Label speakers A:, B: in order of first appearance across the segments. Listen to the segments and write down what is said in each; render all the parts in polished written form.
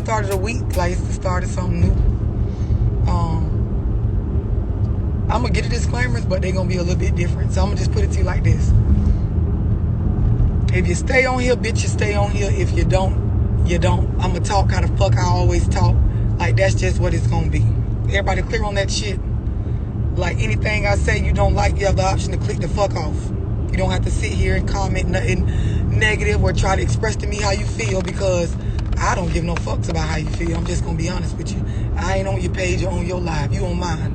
A: start of the week, like it's the start of something new. I'm gonna get the disclaimers, but they're gonna be a little bit different. So I'm gonna just put it to you like this. If you stay on here, bitch, you stay on here. If you don't, you don't. I'm gonna talk how the fuck I always talk. Like, that's just what it's gonna be. Everybody clear on that shit? Like, anything I say you don't like, you have the option to click the fuck off. You don't have to sit here and comment nothing negative or try to express to me how you feel, because I don't give no fucks about how you feel. I'm just gonna be honest with you. I ain't on your page or on your live. You on mine.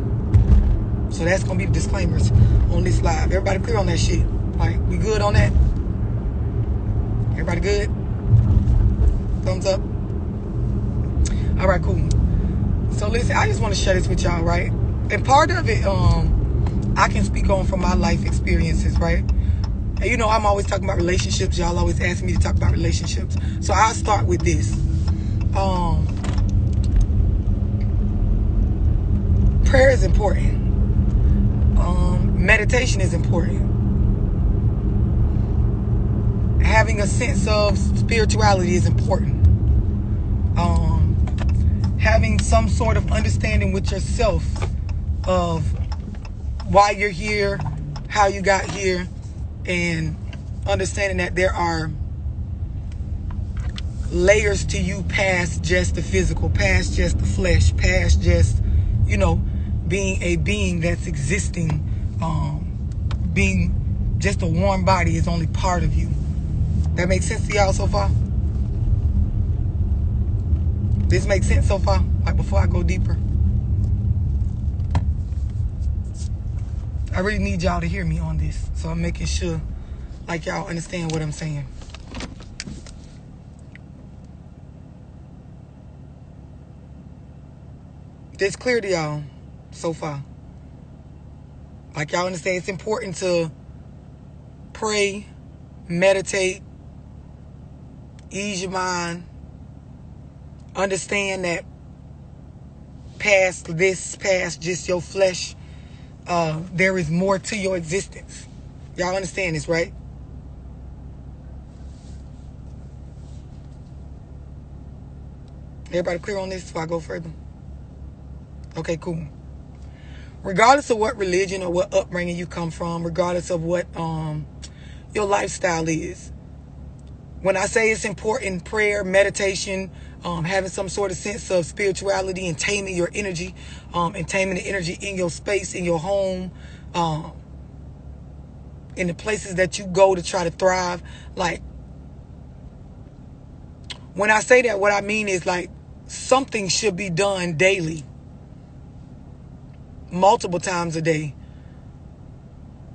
A: So that's gonna be the disclaimers on this live. Everybody clear on that shit? Like, we good on that? Everybody good? Thumbs up. All right, cool. So listen, I just want to share this with y'all, right? And part of it, I can speak on from my life experiences, right? And you know, I'm always talking about relationships. Y'all always ask me to talk about relationships. So I'll start with this. Prayer is important. Meditation is important. Having a sense of spirituality is important. Having some sort of understanding with yourself of why you're here, how you got here, and understanding that there are layers to you past just the physical, past just the flesh, past just, you know, being a being that's existing. Being just a warm body is only part of you. That makes sense to y'all so far? This makes sense so far? Like, before I go deeper, I really need y'all to hear me on this. So I'm making sure, like, y'all understand what I'm saying. This clear to y'all so far? Like, y'all understand it's important to pray, meditate, ease your mind, understand that past this, past just your flesh, there is more to your existence. Y'all understand this, right? Everybody clear on this before I go further? Okay, cool. Regardless of what religion or what upbringing you come from, regardless of what your lifestyle is, when I say it's important, prayer, meditation, having some sort of sense of spirituality and taming your energy, and taming the energy in your space, in your home, in the places that you go to try to thrive. Like, when I say that, what I mean is, like, something should be done daily, multiple times a day,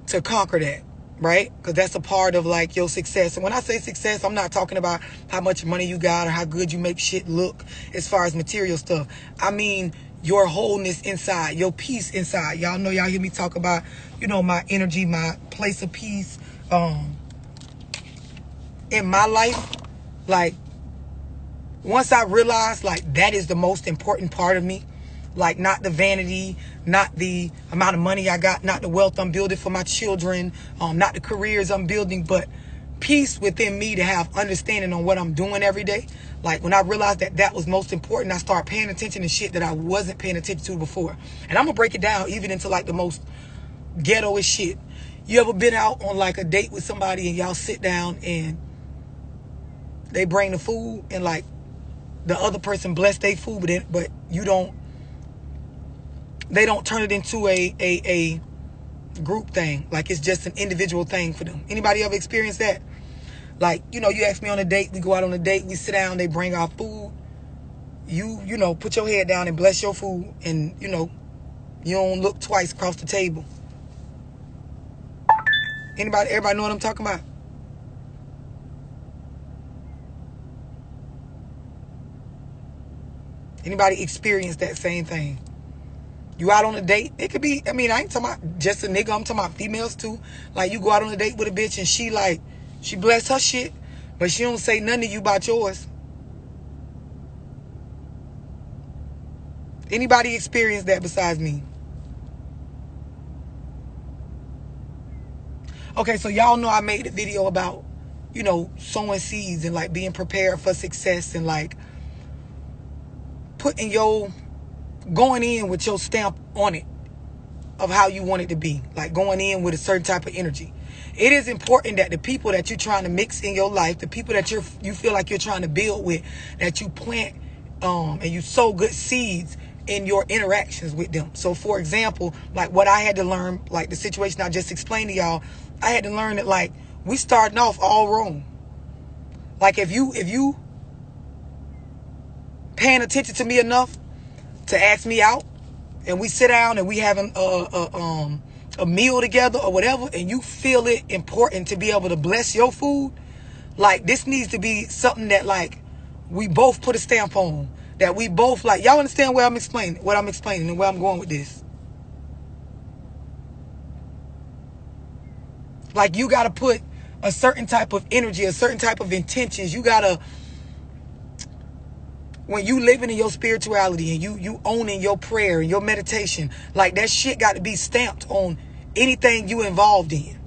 A: to conquer that, right? Because that's a part of, like, your success. And when I say success, I'm not talking about how much money you got or how good you make shit look as far as material stuff. I mean your wholeness inside, your peace inside. Y'all know, y'all hear me talk about, you know, my energy, my place of peace in my life. Like, once I realized, like, that is the most important part of me. Like, not the vanity, not the amount of money I got, not the wealth I'm building for my children, not the careers I'm building, but peace within me to have understanding on what I'm doing every day. Like, when I realized that that was most important, I started paying attention to shit that I wasn't paying attention to before. And I'm gonna break it down even into, like, the most ghetto-ish shit. You ever been out on, like, a date with somebody and y'all sit down and they bring the food and, like, the other person bless their food, but you don't, they don't turn it into a group thing. Like, it's just an individual thing for them. Anybody ever experienced that? Like, you know, you ask me on a date, we go out on a date, we sit down, they bring our food. You know, put your head down and bless your food, and, you know, you don't look twice across the table. Everybody know what I'm talking about? Anybody experience that same thing? You out on a date, it could be, I mean, I ain't talking about just a nigga, I'm talking about females too. Like, you go out on a date with a bitch and she bless her shit, but she don't say nothing to you about yours. Anybody experience that besides me? Okay, so y'all know I made a video about, you know, sowing seeds and, like, being prepared for success and, like, going in with your stamp on it of how you want it to be, like going in with a certain type of energy. It is important that the people that you're trying to mix in your life, the people that you feel like you're trying to build with, that you plant and you sow good seeds in your interactions with them. So for example, like what I had to learn, like the situation I just explained to y'all, I had to learn that like we starting off all wrong. Like if you paying attention to me enough to ask me out, and we sit down and we having a meal together or whatever, and you feel it important to be able to bless your food, like this needs to be something that like we both put a stamp on, that we both like. Y'all understand what I'm explaining and where I'm going with this? Like you got to put a certain type of energy, a certain type of intentions. You got to, when you living in your spirituality and you owning your prayer and your meditation, like that shit got to be stamped on anything you involved in.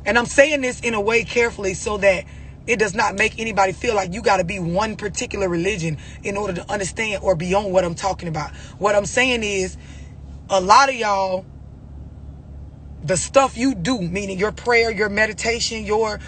A: And I'm saying this in a way carefully so that it does not make anybody feel like you got to be one particular religion in order to understand or be on what I'm talking about. What I'm saying is, a lot of y'all, the stuff you do, meaning your prayer, your meditation, your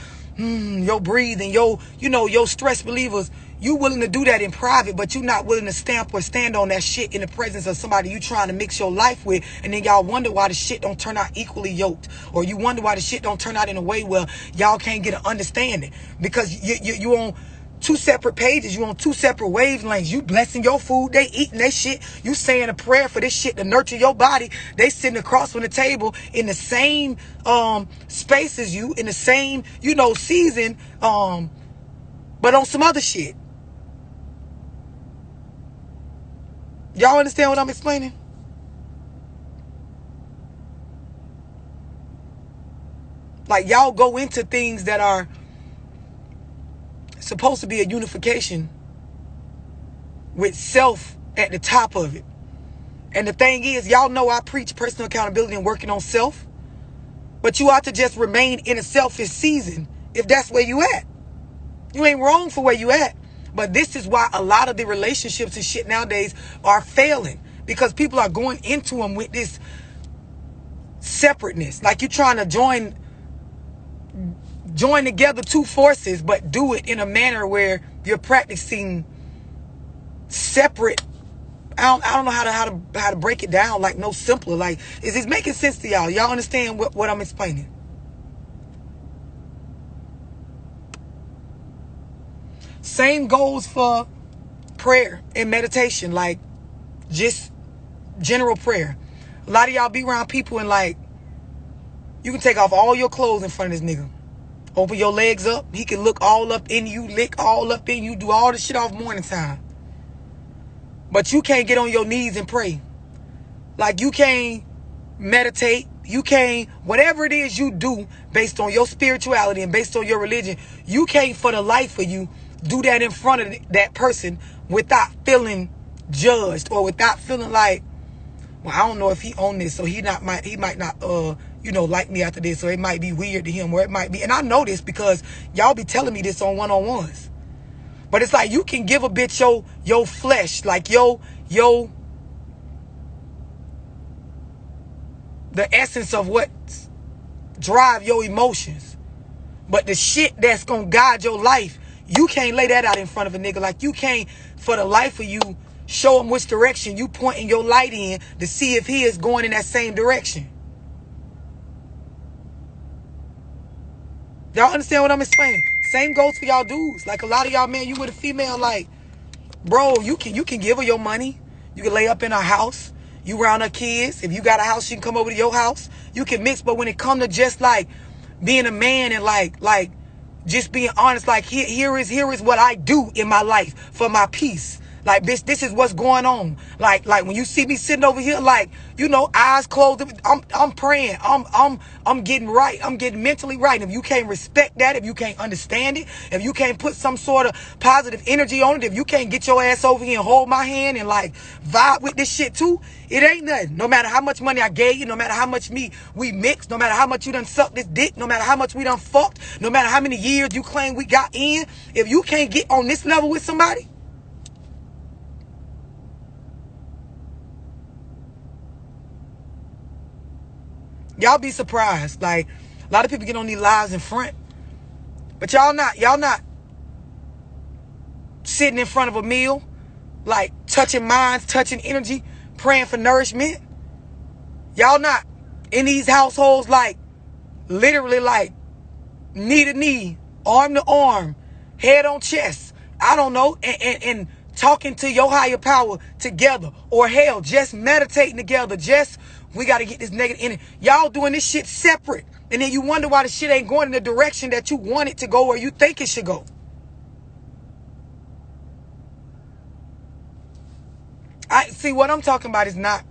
A: breathing, your stress relievers, you willing to do that in private, but you not willing to stamp or stand on that shit in the presence of somebody you trying to mix your life with. And then y'all wonder why the shit don't turn out equally yoked, or you wonder why the shit don't turn out in a way where y'all can't get an understanding, because you on two separate pages, you on two separate wavelengths. You blessing your food, they eating their shit, you saying a prayer for this shit to nurture your body. They sitting across from the table in the same space as you, in the same season, but on some other shit. Y'all understand what I'm explaining? Like y'all go into things that are supposed to be a unification with self at the top of it. And the thing is, y'all know I preach personal accountability and working on self, but you ought to just remain in a selfish season if that's where you at. You ain't wrong for where you at. But this is why a lot of the relationships and shit nowadays are failing, because people are going into them with this separateness. Like you're trying to join together two forces, but do it in a manner where you're practicing separate. I don't know how to break it down like no simpler. Like, is this making sense to y'all? Y'all understand what I'm explaining? Same goes for prayer and meditation, like just general prayer. A lot of y'all be around people and like, you can take off all your clothes in front of this nigga. Open your legs up. He can look all up in you, lick all up in you, do all the shit off morning time. But you can't get on your knees and pray. Like you can't meditate. You can't, whatever it is you do based on your spirituality and based on your religion, you can't for the life of you do that in front of that person without feeling judged, or without feeling like, well, I don't know if he own this, so he might not like me after this, or it might be weird to him, or it might be, and I know this because y'all be telling me this on one-on-ones. But it's like you can give a bitch your flesh, like the essence of what drive your emotions. But the shit that's gonna guide your life, you can't lay that out in front of a nigga. Like you can't, for the life of you, show him which direction you pointing your light in to see if he is going in that same direction. Y'all understand what I'm explaining? Same goes for y'all dudes. Like a lot of y'all, man, you with a female, like, bro, you can give her your money. You can lay up in her house. You around her kids. If you got a house, she can come over to your house. You can mix. But when it come to just like being a man and like just being honest, like here is what I do in my life for my peace. Like, bitch, this is what's going on. Like when you see me sitting over here, like, eyes closed, I'm praying. I'm getting right. I'm getting mentally right. If you can't respect that, if you can't understand it, if you can't put some sort of positive energy on it, if you can't get your ass over here and hold my hand and like vibe with this shit too, it ain't nothing. No matter how much money I gave you, no matter how much we mixed, no matter how much you done sucked this dick, no matter how much we done fucked, no matter how many years you claim we got in, if you can't get on this level with somebody, Y'all be surprised. Like, a lot of people get on these lives in front, but y'all not sitting in front of a meal, like touching minds, touching energy, praying for nourishment. Y'all not in these households, like literally like knee to knee, arm to arm, head on chest, I don't know, and talking to your higher power together, or hell, just meditating together. Just, we got to get this negative energy. Y'all doing this shit separate, and then you wonder why the shit ain't going in the direction that you want it to go or you think it should go. I see, what I'm talking about is not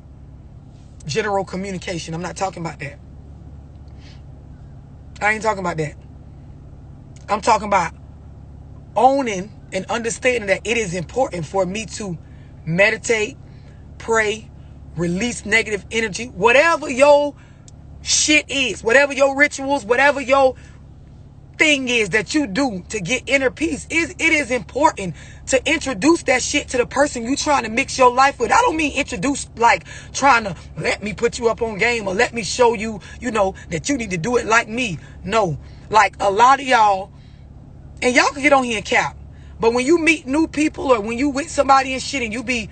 A: general communication. I'm not talking about that. I ain't talking about that. I'm talking about owning and understanding that it is important for me to meditate, pray, release negative energy, whatever your shit is, whatever your rituals, whatever your thing is that you do to get inner peace. It is important to introduce that shit to the person you trying to mix your life with. I don't mean introduce like trying to let me put you up on game or let me show you, you know, that you need to do it like me. No, like a lot of y'all, and y'all can get on here and cap, but when you meet new people or when you with somebody and shit and you be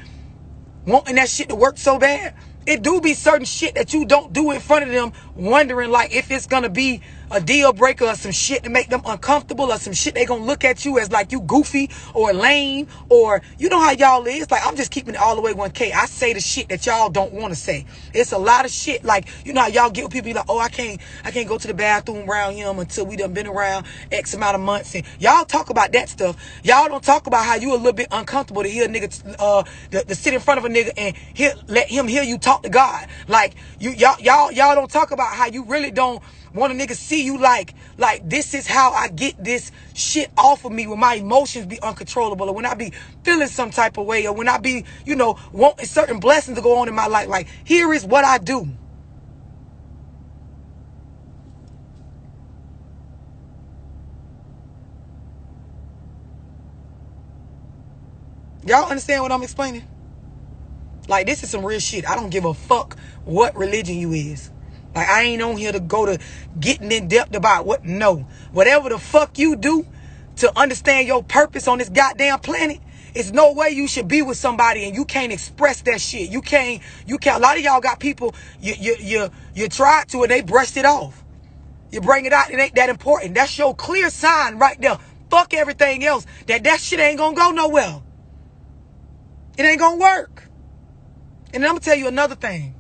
A: wanting that shit to work so bad, it do be certain shit that you don't do in front of them, wondering like if it's gonna be a deal breaker or some shit to make them uncomfortable, or some shit they gonna look at you as like you goofy or lame, or you know how y'all is. Like, I'm just keeping it all the way 1K. I say the shit that y'all don't want to say. It's a lot of shit. Like, you know how y'all get with people, like, oh, I can't go to the bathroom around him until we done been around X amount of months. And y'all talk about that stuff. Y'all don't talk about how you a little bit uncomfortable to hear a nigga to sit in front of a nigga and let him hear you talk to God. Like, y'all don't talk about how you really don't want a nigga see you like this is how I get this shit off of me when my emotions be uncontrollable, or when I be feeling some type of way, or when I be, you know, wanting certain blessings to go on in my life. Like, here is what I do. Y'all understand what I'm explaining? Like, this is some real shit. I don't give a fuck what religion you is. Like, I ain't on here to go to getting in depth about what. No. Whatever the fuck you do to understand your purpose on this goddamn planet, it's no way you should be with somebody and you can't express that shit. You can't. A lot of y'all got people, you tried to and they brushed it off. You bring it out, it ain't that important. That's your clear sign right there. Fuck everything else. That shit ain't gonna go nowhere. It ain't gonna work. And then I'm gonna tell you another thing.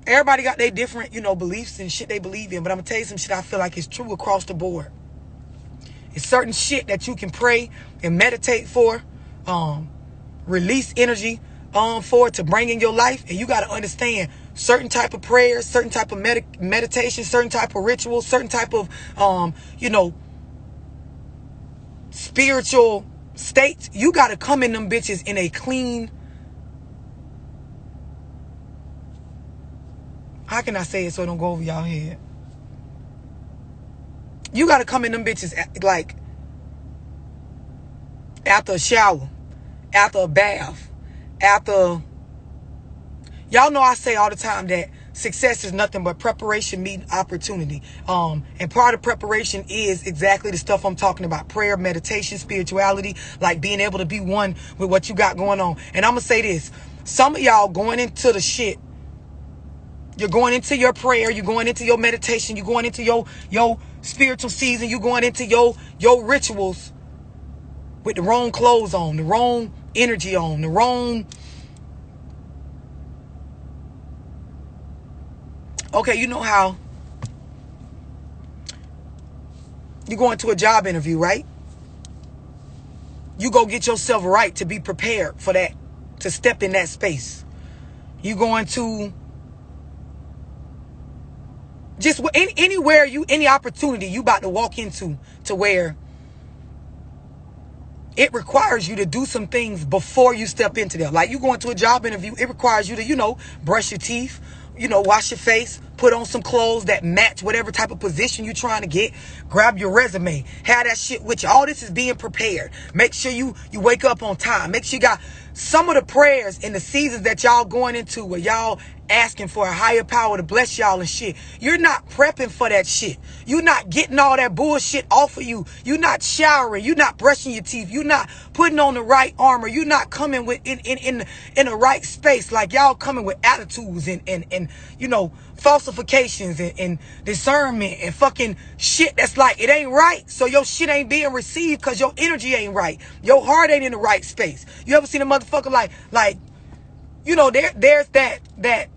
A: Everybody got their different, you know, beliefs and shit they believe in. But I'm going to tell you some shit I feel like is true across the board. It's certain shit that you can pray and meditate for, release energy for, to bring in your life. And you got to understand certain type of prayers, certain type of meditation, certain type of rituals, certain type of, you know, spiritual states. You got to come in them bitches in a clean, how can I say it so it don't go over y'all head? You got to come in them bitches like after a shower, after a bath, after... Y'all know I say all the time that success is nothing but preparation meeting opportunity. And part of preparation is exactly the stuff I'm talking about. Prayer, meditation, spirituality, like being able to be one with what you got going on. And I'm going to say this. Some of y'all going into the shit, you're going into your prayer, you're going into your meditation, you're going into your spiritual season, you're going into your rituals with the wrong clothes on, the wrong energy on, the wrong... Okay, you know how you go into a job interview, right? You go get yourself right to be prepared for that, to step in that space. You going to... just anywhere any opportunity you about to walk into, to where it requires you to do some things before you step into them. Like, you going to a job interview, it requires you to, you know, brush your teeth, you know, wash your face, Put on some clothes that match whatever type of position you're trying to get. Grab your resume. Have that shit with you. All this is being prepared. Make sure you wake up on time. Make sure you got some of the prayers in the seasons that y'all going into where y'all asking for a higher power to bless y'all and shit. You're not prepping for that shit. You're not getting all that bullshit off of you. You're not showering. You're not brushing your teeth. You're not putting on the right armor. You're not coming with in the right space. Like y'all coming with attitudes and you know, falsifications and discernment and fucking shit that's like it ain't right. So your shit ain't being received because your energy ain't right. Your heart ain't in the right space. You ever seen a motherfucker like you know, there's that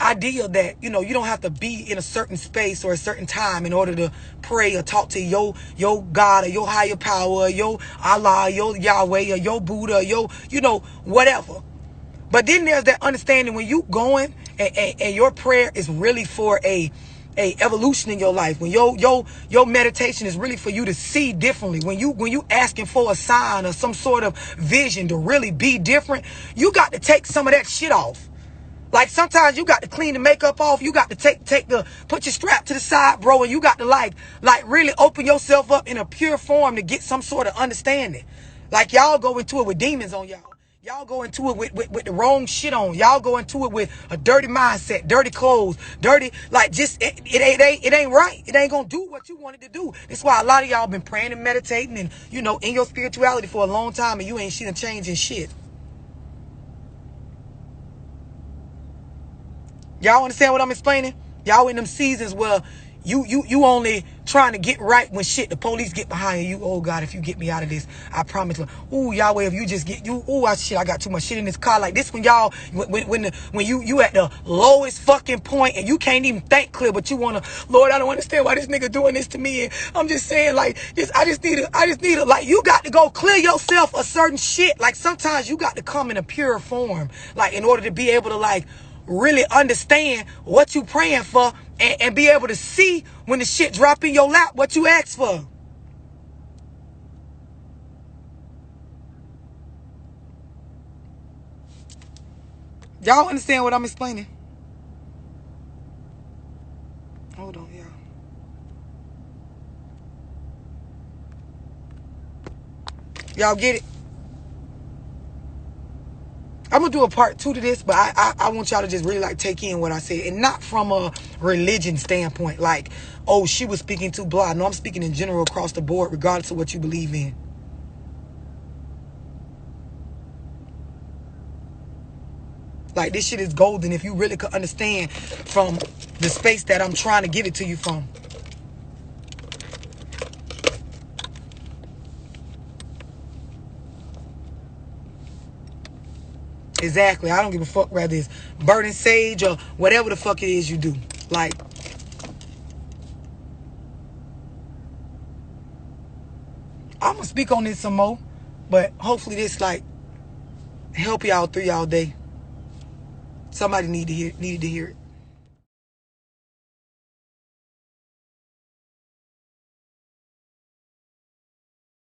A: idea that, you know, you don't have to be in a certain space or a certain time in order to pray or talk to your God or your higher power, or your Allah, your Yahweh, or your Buddha, or your, you know, whatever. But then there's that understanding when you going and your prayer is really for a evolution in your life. When your meditation is really for you to see differently. When you asking for a sign or some sort of vision to really be different, you got to take some of that shit off. Like sometimes you got to clean the makeup off. You got to put your strap to the side, bro. And you got to like really open yourself up in a pure form to get some sort of understanding. Like y'all go into it with demons on y'all. Y'all go into it with the wrong shit on. Y'all go into it with a dirty mindset, dirty clothes, dirty, like just, it ain't right. It ain't gonna do what you wanted to do. That's why a lot of y'all been praying and meditating and, you know, in your spirituality for a long time and you ain't seen a change in shit. Y'all understand what I'm explaining? Y'all in them seasons where you only trying to get right when shit, the police get behind you. Oh God, if you get me out of this, I promise. Ooh, Yahweh, if you just get you, ooh, I got too much shit in this car. Like this when y'all, when you at the lowest fucking point and you can't even think clear, but you wanna, Lord, I don't understand why this nigga doing this to me. And I'm just saying, like, I just need to, like, you got to go clear yourself of certain shit. Like sometimes you got to come in a pure form, like in order to be able to like really understand what you praying for and be able to see when the shit drop in your lap what you asked for. Y'all understand what I'm explaining? Hold on, y'all. Y'all get it? I'm gonna do a part 2 to this, but I want y'all to just really like take in what I said, and not from a religion standpoint, like, oh, she was speaking too blah. No, I'm speaking in general across the board, regardless of what you believe in. Like this shit is golden if you really could understand from the space that I'm trying to give it to you from. Exactly. I don't give a fuck whether it's burning sage or whatever the fuck it is you do. Like, I'm gonna speak on this some more, but hopefully this like help y'all through y'all day. Somebody needed to hear it.